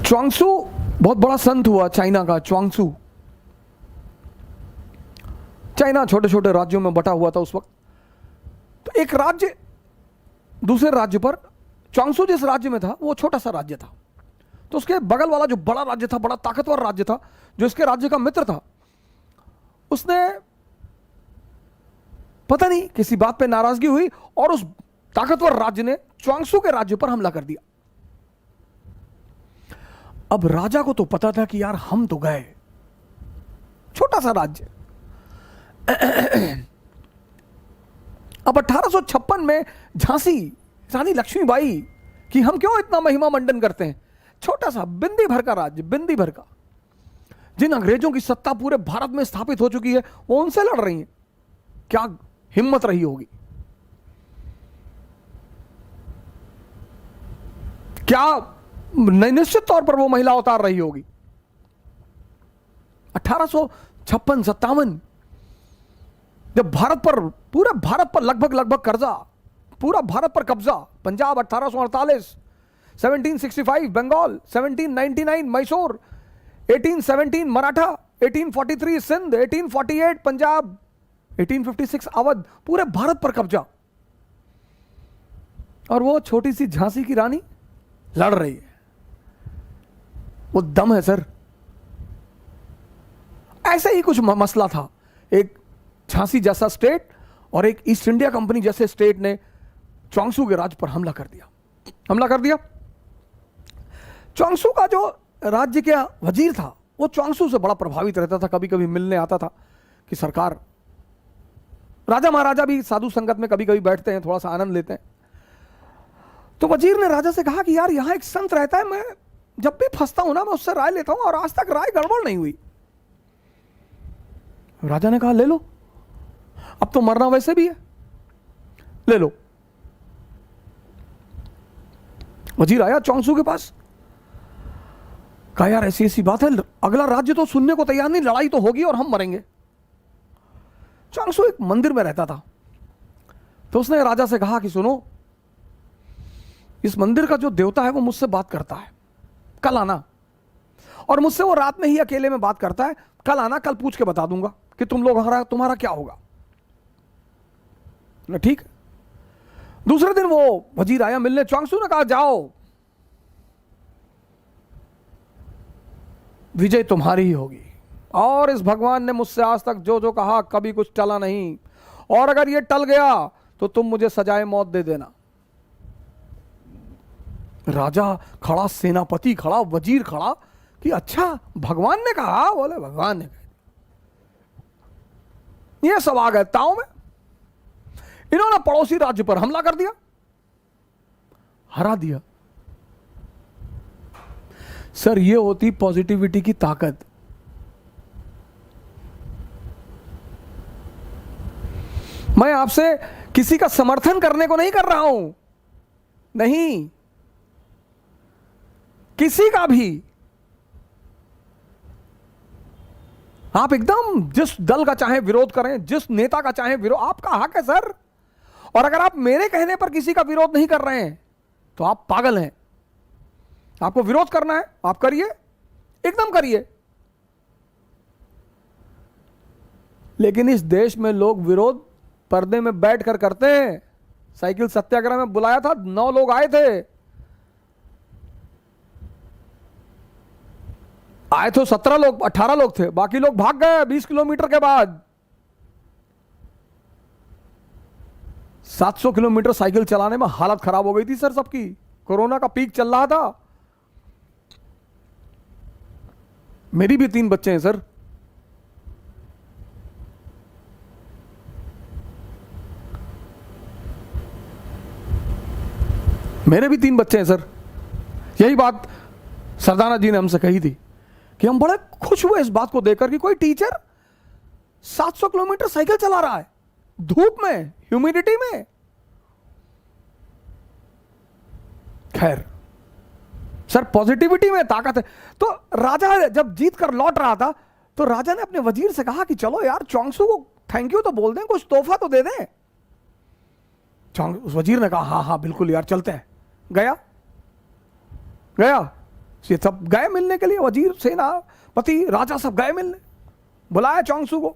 च्वांगसू बहुत बड़ा संत हुआ चाइना का। च्वांगसू, चाइना छोटे छोटे राज्यों में बटा हुआ था उस वक्त। तो एक राज्य दूसरे राज्य पर, च्वांगसू जिस राज्य में था वो छोटा सा राज्य था, तो उसके बगल वाला जो बड़ा राज्य था, बड़ा ताकतवर राज्य था, जो इसके राज्य का मित्र था, उसने पता नहीं किसी बात पे नाराजगी हुई और उस ताकतवर राज्य ने च्वांगसू के राज्य पर हमला कर दिया। अब राजा को तो पता था कि यार हम तो गए, छोटा सा राज्य। अब 1856 में झांसी रानी लक्ष्मीबाई कि हम क्यों इतना महिमा मंडन करते हैं, छोटा सा बिंदी भर का राज्य, बिंदी भर का, जिन अंग्रेजों की सत्ता पूरे भारत में स्थापित हो चुकी है, वो उनसे लड़ रही हैं। क्या हिम्मत रही होगी, क्या निश्चित तौर पर वो महिला उतार रही होगी। 1856-57 जब भारत पर, पूरे भारत पर लगभग कर्जा, पूरा भारत पर कब्जा, पंजाब 1848, 1765 बंगाल, 1799 मैसूर, 1817 मराठा, 1843 सिंध, 1848 पंजाब, 1856 अवध, पूरे भारत पर कब्जा। और वो छोटी सी झांसी की रानी लड़ रही है। वो दम है सर। ऐसे ही कुछ मसला था। एक झांसी जैसा स्टेट और एक ईस्ट इंडिया कंपनी जैसे स्टेट ने च्वांगसू के राज्य पर हमला कर दिया। च्वांगसू का जो राज्य का वजीर था वो च्वांगसू से बड़ा प्रभावित रहता था, कभी कभी मिलने आता था कि सरकार, राजा महाराजा भी साधु संगत में कभी कभी बैठते हैं, थोड़ा सा आनंद लेते हैं। तो वजीर ने राजा से कहा कि यार यहां एक संत रहता है, मैं जब भी फंसता हूं ना मैं उससे राय लेता हूं और आज तक राय गड़बड़ नहीं हुई। राजा ने कहा ले लो, अब तो मरना वैसे भी है, ले लो। वजीर आया च्वांगसू के पास, कहा यार ऐसी ऐसी बात है, अगला राज्य तो सुनने को तैयार नहीं, लड़ाई तो होगी और हम मरेंगे। च्वांगसू एक मंदिर में रहता था, तो उसने राजा से कहा कि सुनो, इस मंदिर का जो देवता है वो मुझसे बात करता है, कल आना। और मुझसे वो रात में ही अकेले में बात करता है, कल आना, कल पूछ के बता दूंगा कि तुम्हारा क्या होगा। ठीक। दूसरे दिन वो वजीर आया मिलने, च्वांगसू ने कहा जाओ, विजय तुम्हारी ही होगी, और इस भगवान ने मुझसे आज तक जो जो कहा कभी कुछ टला नहीं, और अगर ये टल गया तो तुम मुझे सजाए मौत दे देना। राजा खड़ा, सेनापति खड़ा, वजीर खड़ा कि अच्छा भगवान ने कहा, बोले भगवान ने कहा। ये सब आ गए ताव में, इन्होंने पड़ोसी राज्य पर हमला कर दिया, हरा दिया। सर ये होती पॉजिटिविटी की ताकत। मैं आपसे किसी का समर्थन करने को नहीं कर रहा हूं, नहीं, किसी का भी। आप एकदम जिस दल का चाहे विरोध करें, जिस नेता का चाहे विरोध, आपका हक है सर। और अगर आप मेरे कहने पर किसी का विरोध नहीं कर रहे हैं तो आप पागल हैं। आपको विरोध करना है आप करिए, एकदम करिए। लेकिन इस देश में लोग विरोध पर्दे में बैठकर करते हैं। साइकिल सत्याग्रह में बुलाया था, 9 लोग आए थे, आए तो 17 लोग, 18 लोग थे, बाकी लोग भाग गए 20 किलोमीटर के बाद। 700 किलोमीटर साइकिल चलाने में हालत खराब हो गई थी सर सबकी, कोरोना का पीक चल रहा था। मेरी भी 3 बच्चे हैं सर। मेरे भी 3 बच्चे हैं सर। यही बात सरदाना जी ने हमसे कही थी कि हम बड़े खुश हुए इस बात को देखकर कि कोई टीचर 700 किलोमीटर साइकिल चला रहा है, धूप में, ह्यूमिडिटी में। खैर सर, पॉजिटिविटी में ताकत है। तो राजा जब जीत कर लौट रहा था तो राजा ने अपने वजीर से कहा कि चलो यार च्वांगसू को थैंक यू तो बोल दें, कुछ तोहफा तो दे दें। उस वजीर ने कहा हाँ हाँ बिल्कुल यार चलते हैं। गया ये सब गए मिलने के लिए, वजीर, सेनापति, राजा सब गए मिलने। बुलाया चौंगसू को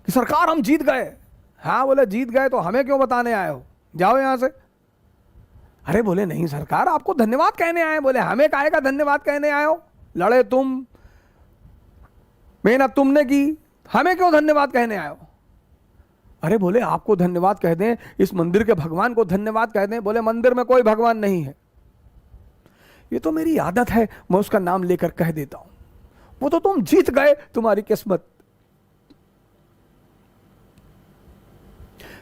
कि सरकार हम जीत गए। हाँ, बोले जीत गए तो हमें क्यों बताने आए हो, जाओ यहां से। अरे बोले नहीं सरकार, आपको धन्यवाद कहने आए। बोले हमें काहे का धन्यवाद कहने आए हो, लड़े तुम, मेहनत तुमने की, हमें क्यों धन्यवाद कहने आए हो। अरे बोले आपको धन्यवाद कह दें, इस मंदिर के भगवान को धन्यवाद कह दें। बोले मंदिर में कोई भगवान नहीं है, ये तो मेरी आदत है, मैं उसका नाम लेकर कह देता हूं। वो तो तुम जीत गए, तुम्हारी किस्मत।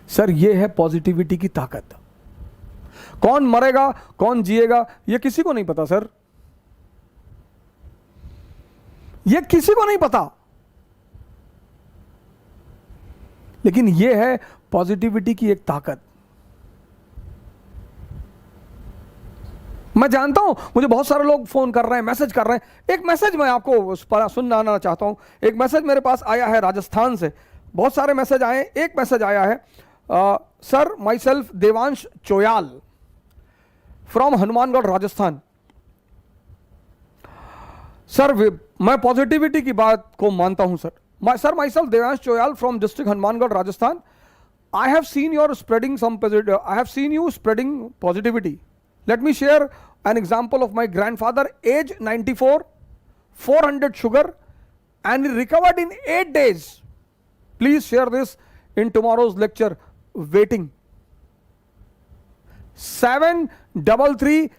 सर ये है पॉजिटिविटी की ताकत। कौन मरेगा कौन जिएगा ये किसी को नहीं पता सर, ये किसी को नहीं पता, लेकिन ये है पॉजिटिविटी की एक ताकत। मैं जानता हूं मुझे बहुत सारे लोग फोन कर रहे हैं, मैसेज कर रहे हैं। एक मैसेज मैं आपको सुनाना चाहता हूं। एक मैसेज मेरे पास आया है राजस्थान से, बहुत सारे मैसेज आए। एक मैसेज आया है, sir myself Devansh Choyal from Hanumangarh Rajasthan. Sir मैं पॉजिटिविटी की बात को मानता हूं sir. Sir, myself Devansh Choyal from district Hanumangarh, Rajasthan. I have seen you spreading positivity. Let me share an example of my grandfather, age 94, 400 sugar, and he recovered in 8 days. Please share this in tomorrow's lecture. Waiting. 733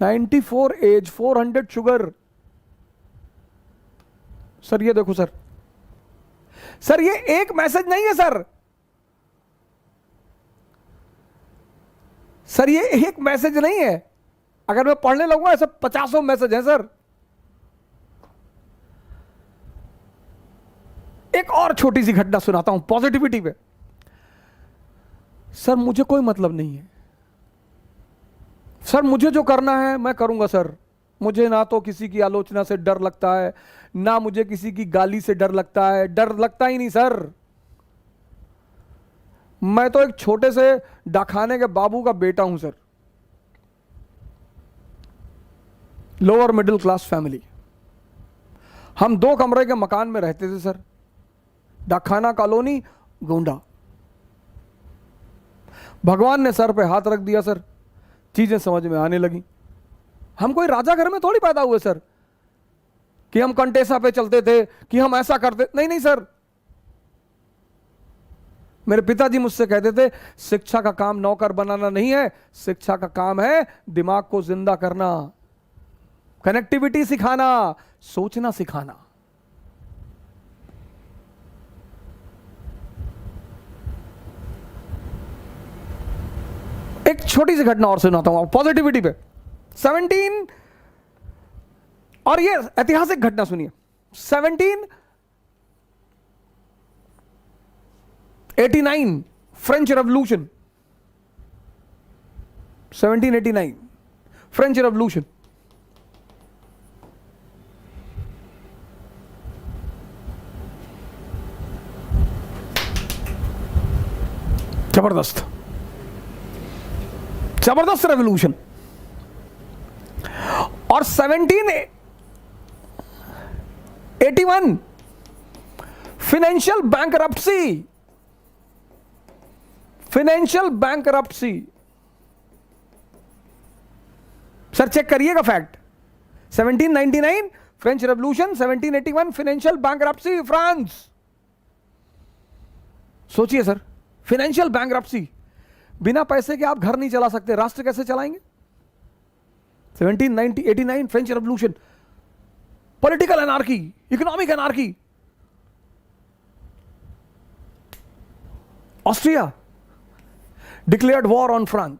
94 age, 400 sugar. Sir ये देखो sir, sir ये एक message नहीं है sir, sir ये एक message नहीं है। अगर मैं पढ़ने लगूंगा ऐसे 50 मैसेज हैं सर। एक और छोटी सी घटना सुनाता हूं पॉजिटिविटी पे। सर मुझे कोई मतलब नहीं है सर, मुझे जो करना है मैं करूंगा सर। मुझे ना तो किसी की आलोचना से डर लगता है, ना मुझे किसी की गाली से डर लगता है, डर लगता ही नहीं सर। मैं तो एक छोटे से डाकखाने के बाबू का बेटा हूं sir, lower middle class family. हम 2 कमरे के मकान में रहते थे सर, डाकखाना कॉलोनी, गोंडा। भगवान ने सर पे हाथ रख दिया सर, चीजें समझ में आने लगी। हम कोई राजा घर में थोड़ी पैदा हुए सर कि हम कंटेसा पे चलते थे, कि हम ऐसा करते, नहीं नहीं सर। मेरे पिताजी मुझसे कहते थे शिक्षा का काम नौकर बनाना नहीं है, शिक्षा का काम है दिमाग को जिंदा करना, कनेक्टिविटी सिखाना, सोचना सिखाना। एक छोटी सी घटना और सुनाता हूं पॉजिटिविटी पे। 17 और ये ऐतिहासिक घटना सुनिए। 1789 फ्रेंच रेवोल्यूशन, 1789 फ्रेंच रेवोल्यूशन। जबरदस्त जबरदस्त रेवोल्यूशन। और 1781 financial bankruptcy, financial bankruptcy. Sir check करिएगा fact. 1799 French revolution, 1781 financial bankruptcy France. सोचिए सर, फाइनेंशियल बैंकरप्सी। बिना पैसे के आप घर नहीं चला सकते, राष्ट्र कैसे चलाएंगे। 1789 French revolution, political anarchy, economic anarchy. Austria declared war on France.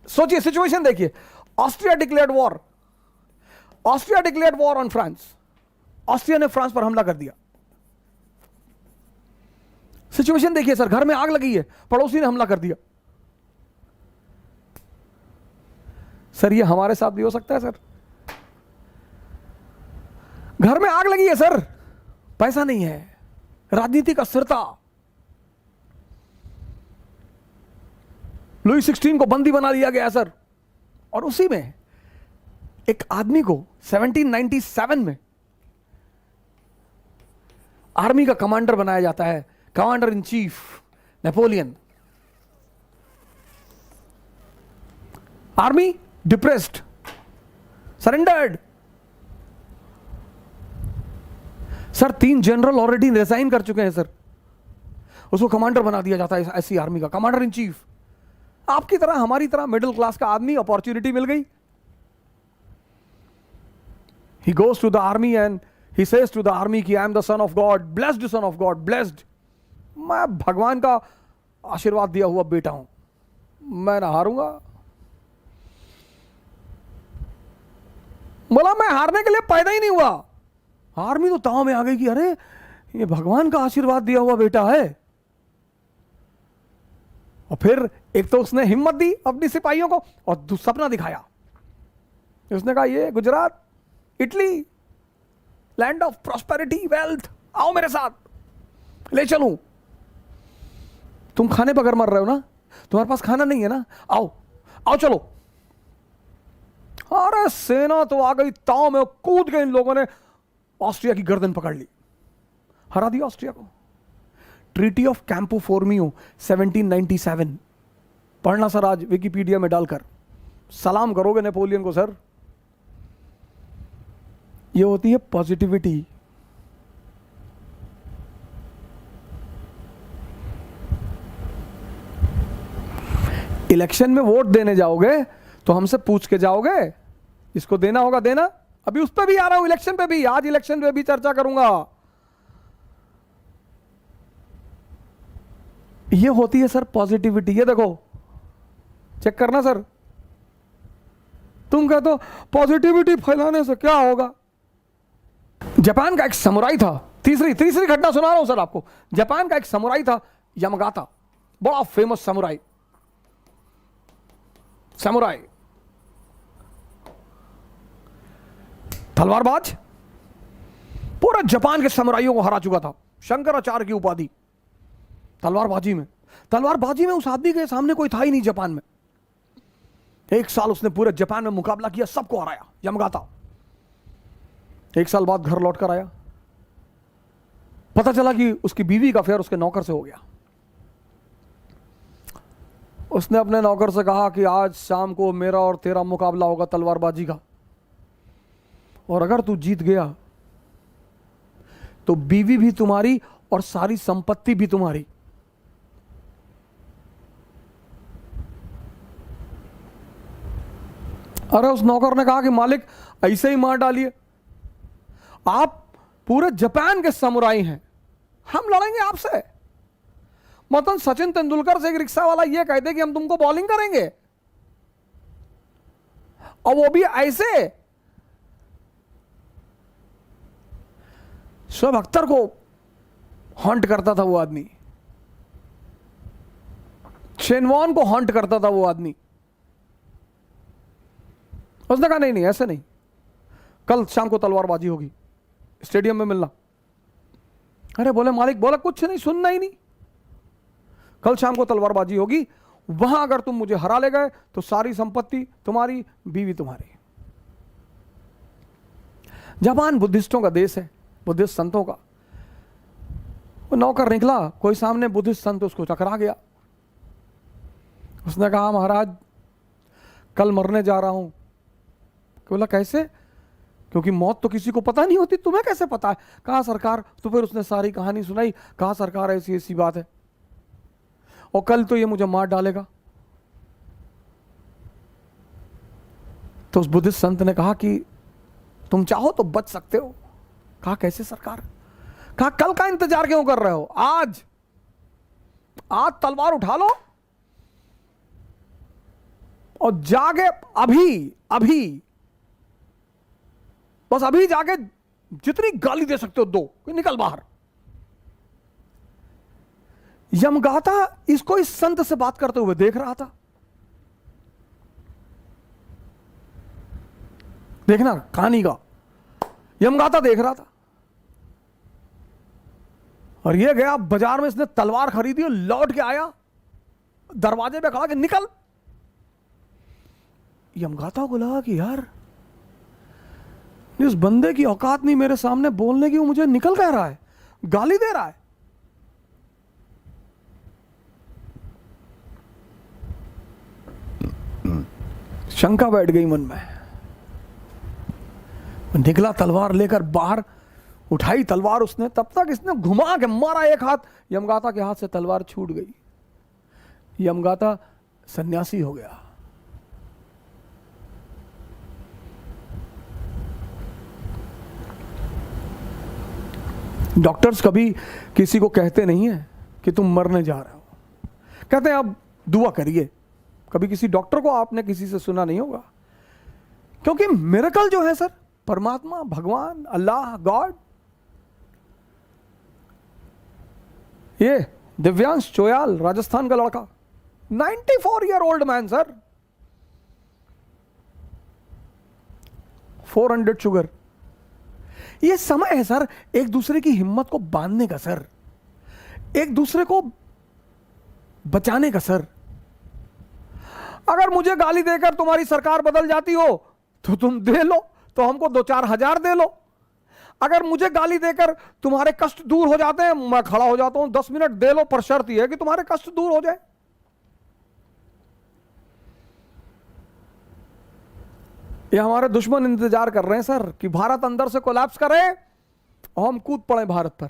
सोचिए सिचुएशन देखिए, Austria declared war, Austria declared war on France. Austria ने फ्रांस पर हमला कर दिया। सिचुएशन देखिए सर, घर में आग लगी है, पड़ोसी ने हमला कर दिया। सर ये हमारे साथ भी हो सकता है सर। घर में आग लगी है सर, पैसा नहीं है, राजनीतिक अस्थिरता, लुई 16 को बंदी बना लिया गया सर, और उसी में एक आदमी को 1797 में आर्मी का कमांडर बनाया जाता है, commander in chief Napoleon. Army depressed, surrendered. Sir 3 general already resign कर चुके हैं सर, उसको कमांडर बना दिया जाता है ऐसी आर्मी का, कमांडर इन चीफ। आपकी तरह हमारी तरह मिडिल क्लास का आदमी, अपॉर्चुनिटी मिल गई, he goes to the army and he says to the army कि I am the son of God, blessed son of God, blessed। मैं भगवान का आशीर्वाद दिया हुआ बेटा हूं, मैं ना हारूंगा। बोला मैं हारने के लिए पैदा ही नहीं हुआ। आर्मी तो ताव में आ गई कि अरे ये भगवान का आशीर्वाद दिया हुआ बेटा है। और फिर एक तो उसने हिम्मत दी अपनी सिपाहियों को, और सपना दिखाया। उसने कहा ये Gujarat, Italy, land of prosperity, wealth, आओ मेरे साथ ले चलूं। तुम खाने बगैर मर रहे हो ना, तुम्हारे पास खाना नहीं है ना, आओ आओ चलो। अरे सेना तो आ गई ताव में, कूद गए इन लोगों ने, ऑस्ट्रिया की गर्दन पकड़ ली, हरा दिया ऑस्ट्रिया को। ट्रीटी ऑफ कैंपो फोर्मियो 1797 पढ़ना सर आज विकिपीडिया में डालकर, सलाम करोगे नेपोलियन को सर। ये होती है पॉजिटिविटी। इलेक्शन में वोट देने जाओगे तो हमसे पूछ के जाओगे, इसको देना होगा देना। अभी उस पर भी आ रहा हूं, इलेक्शन पे भी, आज इलेक्शन पे भी चर्चा करूंगा। ये होती है सर पॉजिटिविटी। ये देखो चेक करना सर, तुम कहते हो पॉजिटिविटी फैलाने से क्या होगा। जापान का एक समुराई था, तीसरी घटना सुना रहा हूं सर आपको। जापान का एक समुराई था यामागाता, बड़ा फेमस समुराई, तलवारबाज, पूरा जापान के समुराइयों को हरा चुका था, शंकराचार्य की उपाधि तलवारबाजी में उस आदमी के सामने कोई था ही नहीं जापान में। 1 साल उसने पूरे जापान में मुकाबला किया, सबको हराया यामागाता। 1 साल बाद घर लौट कर आया, पता चला कि उसकी बीवी का अफेयर उसके नौकर से हो गया। उसने अपने नौकर से कहा कि आज शाम को मेरा और तेरा मुकाबला होगा तलवारबाजी का, और अगर तू जीत गया तो बीवी भी तुम्हारी और सारी संपत्ति भी तुम्हारी। अरे उस नौकर ने कहा कि मालिक ऐसे ही मार डालिए, आप पूरे जापान के समुराई हैं, हम लड़ेंगे आपसे। मतलब सचिन तेंदुलकर से एक रिक्शा वाला ये कहते कि हम तुमको बॉलिंग करेंगे, और वो भी ऐसे। शोएब अख्तर को हॉन्ट करता था वो आदमी, शेन वॉर्न को हॉन्ट करता था वो आदमी। उसने कहा नहीं ऐसे नहीं, कल शाम को तलवारबाजी होगी, स्टेडियम में मिलना। अरे बोले मालिक, बोला कुछ नहीं, सुनना ही नहीं, कल शाम को तलवारबाजी होगी, वहां अगर तुम मुझे हरा ले गए तो सारी संपत्ति तुम्हारी, बीवी तुम्हारी। जापान बुद्धिस्टों का देश है, बुद्धिस्ट संतों का। वो नौकर निकला, कोई सामने बुद्धिस्ट संत उसको टकरा गया। उसने कहा महाराज कल मरने जा रहा हूं। बोला कैसे? क्योंकि मौत तो किसी को पता नहीं होती, तुम्हें कैसे पता है? कहा सरकार। तो फिर उसने सारी कहानी सुनाई। कहा सरकार ऐसी ऐसी बात है, और कल तो ये मुझे मार डालेगा। तो उस बुद्धिस्ट संत ने कहा कि तुम चाहो तो बच सकते हो। कहा कैसे सरकार? कहा कल का इंतजार क्यों कर रहे हो, आज तलवार उठा लो और जाके अभी बस अभी जाके जितनी गाली दे सकते हो दो, निकल बाहर। यामागाता इसको इस संत से बात करते हुए देख रहा था। देखना कहानी का, यामागाता देख रहा था। और ये गया बाजार में, इसने तलवार खरीदी और लौट के आया। दरवाजे पे खड़ा कि निकल। यमगाता को लगा कि यार इस बंदे की औकात नहीं मेरे सामने बोलने की, वो मुझे निकल कह रहा है, गाली दे रहा है। शंका बैठ गई मन में। निकला तलवार लेकर बाहर, उठाई तलवार उसने, तब तक इसने घुमा के मारा एक हाथ, यमगाता के हाथ से तलवार छूट गई। यमगाता सन्यासी हो गया। डॉक्टर्स कभी किसी को कहते नहीं है कि तुम मरने जा रहे हो, कहते हैं अब दुआ करिए। कभी किसी डॉक्टर को आपने किसी से सुना नहीं होगा, क्योंकि मिरेकल जो है सर, परमात्मा, भगवान, अल्लाह, गॉड, ये दिव्यांश चोयाल राजस्थान का लड़का, 94-year-old मैन सर, 400 शुगर। ये समय है सर एक दूसरे की हिम्मत को बांधने का सर, एक दूसरे को बचाने का सर। अगर मुझे गाली देकर तुम्हारी सरकार बदल जाती हो तो तुम दे लो, तो हमको 2-4 हजार दे लो। अगर मुझे गाली देकर तुम्हारे कष्ट दूर हो जाते हैं, मैं खड़ा हो जाता हूं, 10 मिनट दे लो, पर शर्त यह है कि तुम्हारे कष्ट दूर हो जाए। ये हमारे दुश्मन इंतजार कर रहे हैं सर कि भारत अंदर से कोलैप्स करे और हम कूद पड़े भारत पर।